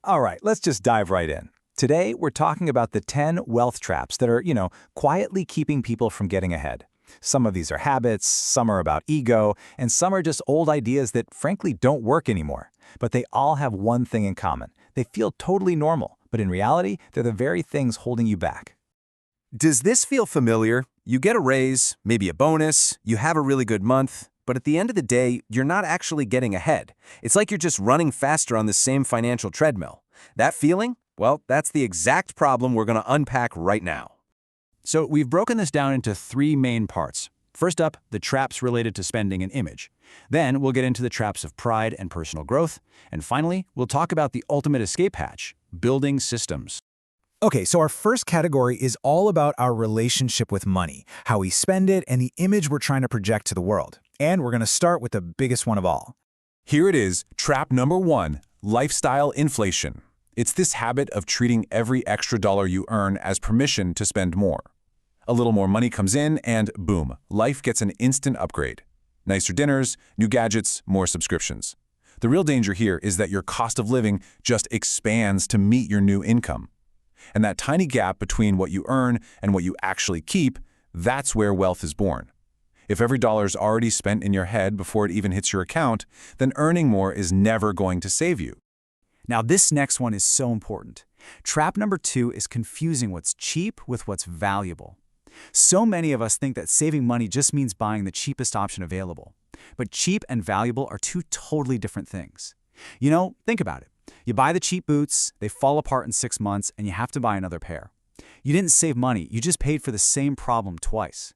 All right, let's just dive right in. Today, we're talking about the 10 wealth traps that are, quietly keeping people from getting ahead. Some of these are habits, some are about ego, and some are just old ideas that frankly don't work anymore. But they all have one thing in common. They feel totally normal, but in reality, they're the very things holding you back. Does this feel familiar? You get a raise, maybe a bonus, you have a really good month, but at the end of the day, you're not actually getting ahead. It's like you're just running faster on the same financial treadmill. That feeling? Well, that's the exact problem we're going to unpack right now. So we've broken this down into three main parts. First up, the traps related to spending and image. Then we'll get into the traps of pride and personal growth. And finally, we'll talk about the ultimate escape hatch, building systems. Okay, so our first category is all about our relationship with money, how we spend it, and the image we're trying to project to the world. And we're going to start with the biggest one of all. Here it is, trap number 1, lifestyle inflation. It's this habit of treating every extra dollar you earn as permission to spend more. A little more money comes in and boom, life gets an instant upgrade. Nicer dinners, new gadgets, more subscriptions. The real danger here is that your cost of living just expands to meet your new income. And that tiny gap between what you earn and what you actually keep, that's where wealth is born. If every dollar's already spent in your head before it even hits your account, then earning more is never going to save you. Now this next one is so important. Trap number 2 is confusing what's cheap with what's valuable. So many of us think that saving money just means buying the cheapest option available. But cheap and valuable are two totally different things. Think about it. You buy the cheap boots, they fall apart in 6 months, and you have to buy another pair. You didn't save money, you just paid for the same problem twice.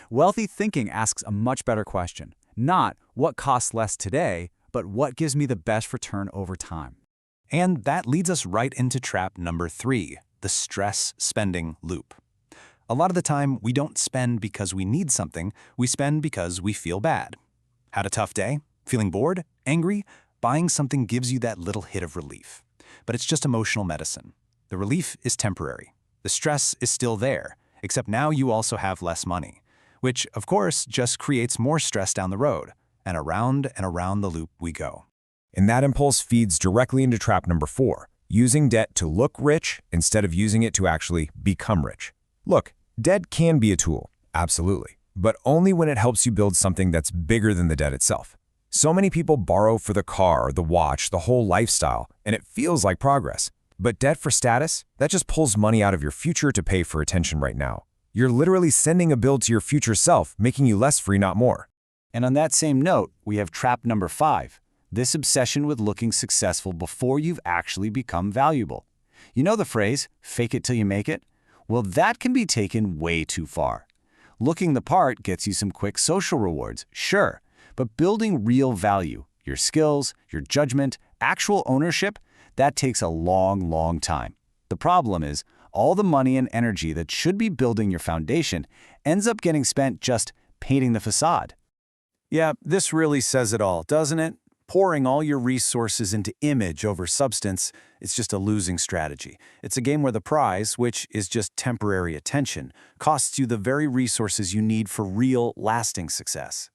Wealthy thinking asks a much better question. Not what costs less today, but what gives me the best return over time. And that leads us right into trap number 3, the stress spending loop. A lot of the time, we don't spend because we need something, we spend because we feel bad. Had a tough day? Feeling bored? Angry? Buying something gives you that little hit of relief. But it's just emotional medicine. The relief is temporary. The stress is still there, except now you also have less money, which, of course, just creates more stress down the road, and around the loop we go. And that impulse feeds directly into trap number 4, using debt to look rich instead of using it to actually become rich. Look, debt can be a tool, absolutely, but only when it helps you build something that's bigger than the debt itself. So many people borrow for the car, the watch, the whole lifestyle, and it feels like progress. But debt for status, that just pulls money out of your future to pay for attention right now. You're literally sending a bill to your future self, making you less free, not more. And on that same note, we have trap number 5, this obsession with looking successful before you've actually become valuable. You know the phrase, fake it till you make it? Well, that can be taken way too far. Looking the part gets you some quick social rewards, sure, but building real value, your skills, your judgment, actual ownership, that takes a long, long time. The problem is, all the money and energy that should be building your foundation ends up getting spent just painting the facade. Yeah, this really says it all, doesn't it? Pouring all your resources into image over substance is just a losing strategy. It's a game where the prize, which is just temporary attention, costs you the very resources you need for real, lasting success.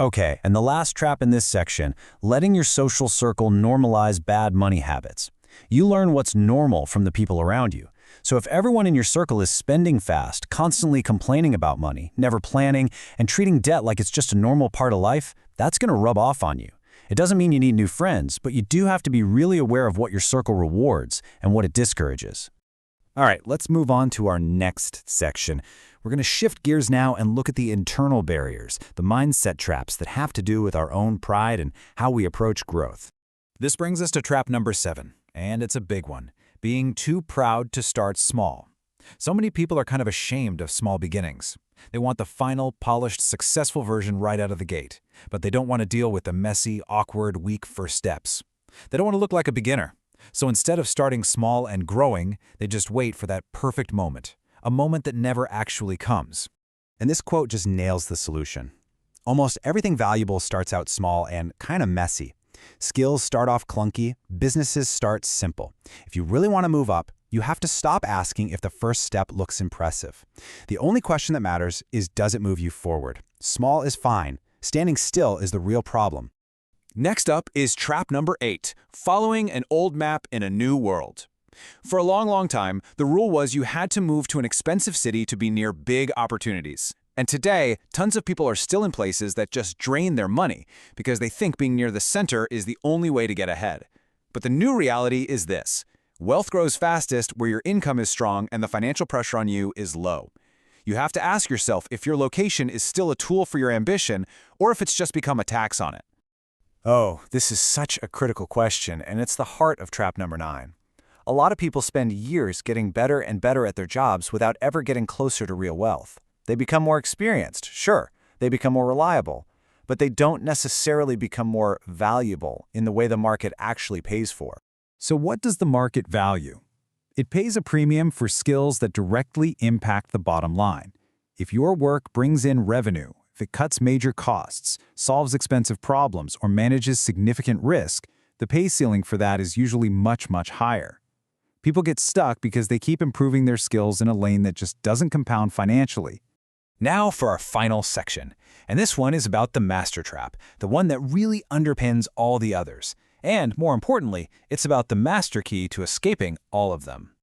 Okay, and the last trap in this section, letting your social circle normalize bad money habits. You learn what's normal from the people around you. So if everyone in your circle is spending fast, constantly complaining about money, never planning, and treating debt like it's just a normal part of life, that's going to rub off on you. It doesn't mean you need new friends, but you do have to be really aware of what your circle rewards and what it discourages. All right, let's move on to our next section. We're going to shift gears now and look at the internal barriers, the mindset traps that have to do with our own pride and how we approach growth. This brings us to trap number 7, and it's a big one, being too proud to start small. So many people are kind of ashamed of small beginnings. They want the final, polished, successful version right out of the gate, but they don't want to deal with the messy, awkward, weak first steps. They don't want to look like a beginner. So instead of starting small and growing, they just wait for that perfect moment, a moment that never actually comes. And this quote just nails the solution. Almost everything valuable starts out small and kind of messy. Skills start off clunky, businesses start simple. If you really want to move up, you have to stop asking if the first step looks impressive. The only question that matters is, does it move you forward? Small is fine. Standing still is the real problem. Next up is trap number 8, following an old map in a new world. For a long time, the rule was you had to move to an expensive city to be near big opportunities. And today, tons of people are still in places that just drain their money because they think being near the center is the only way to get ahead. But the new reality is this: wealth grows fastest where your income is strong and the financial pressure on you is low. You have to ask yourself if your location is still a tool for your ambition or if it's just become a tax on it. Oh, this is such a critical question, and it's the heart of trap number 9. A lot of people spend years getting better and better at their jobs without ever getting closer to real wealth. They become more experienced, sure, they become more reliable, but they don't necessarily become more valuable in the way the market actually pays for. So what does the market value? It pays a premium for skills that directly impact the bottom line. If your work brings in revenue, if it cuts major costs, solves expensive problems, or manages significant risk, the pay ceiling for that is usually much higher. People get stuck because they keep improving their skills in a lane that just doesn't compound financially. Now for our final section, and this one is about the master trap, the one that really underpins all the others. And more importantly, it's about the master key to escaping all of them.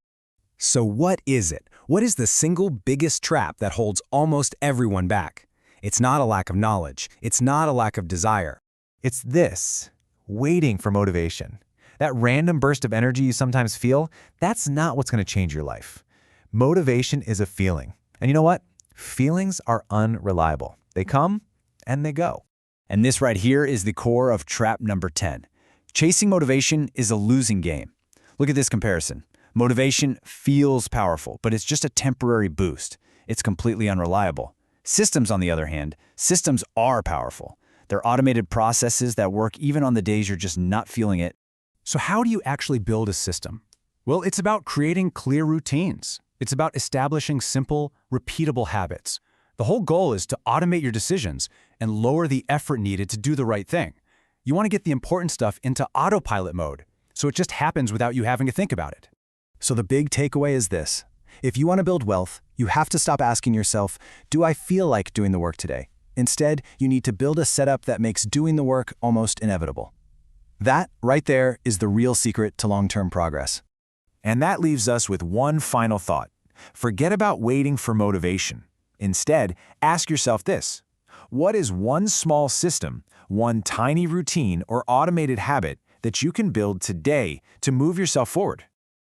So what is it? What is the single biggest trap that holds almost everyone back? It's not a lack of knowledge. It's not a lack of desire. It's this: waiting for motivation. That random burst of energy you sometimes feel, that's not what's going to change your life. Motivation is a feeling. And you know what? Feelings are unreliable. They come and they go. And this right here is the core of trap number 10. Chasing motivation is a losing game. Look at this comparison. Motivation feels powerful, but it's just a temporary boost. It's completely unreliable. Systems, on the other hand, systems are powerful. They're automated processes that work even on the days you're just not feeling it. So how do you actually build a system? Well, it's about creating clear routines. It's about establishing simple, repeatable habits. The whole goal is to automate your decisions and lower the effort needed to do the right thing. You want to get the important stuff into autopilot mode, so it just happens without you having to think about it. So the big takeaway is this: if you want to build wealth, you have to stop asking yourself, do I feel like doing the work today? Instead, you need to build a setup that makes doing the work almost inevitable. That, right there, is the real secret to long-term progress. And that leaves us with one final thought. Forget about waiting for motivation. Instead, ask yourself this: what is one small system, one tiny routine or automated habit that you can build today to move yourself forward?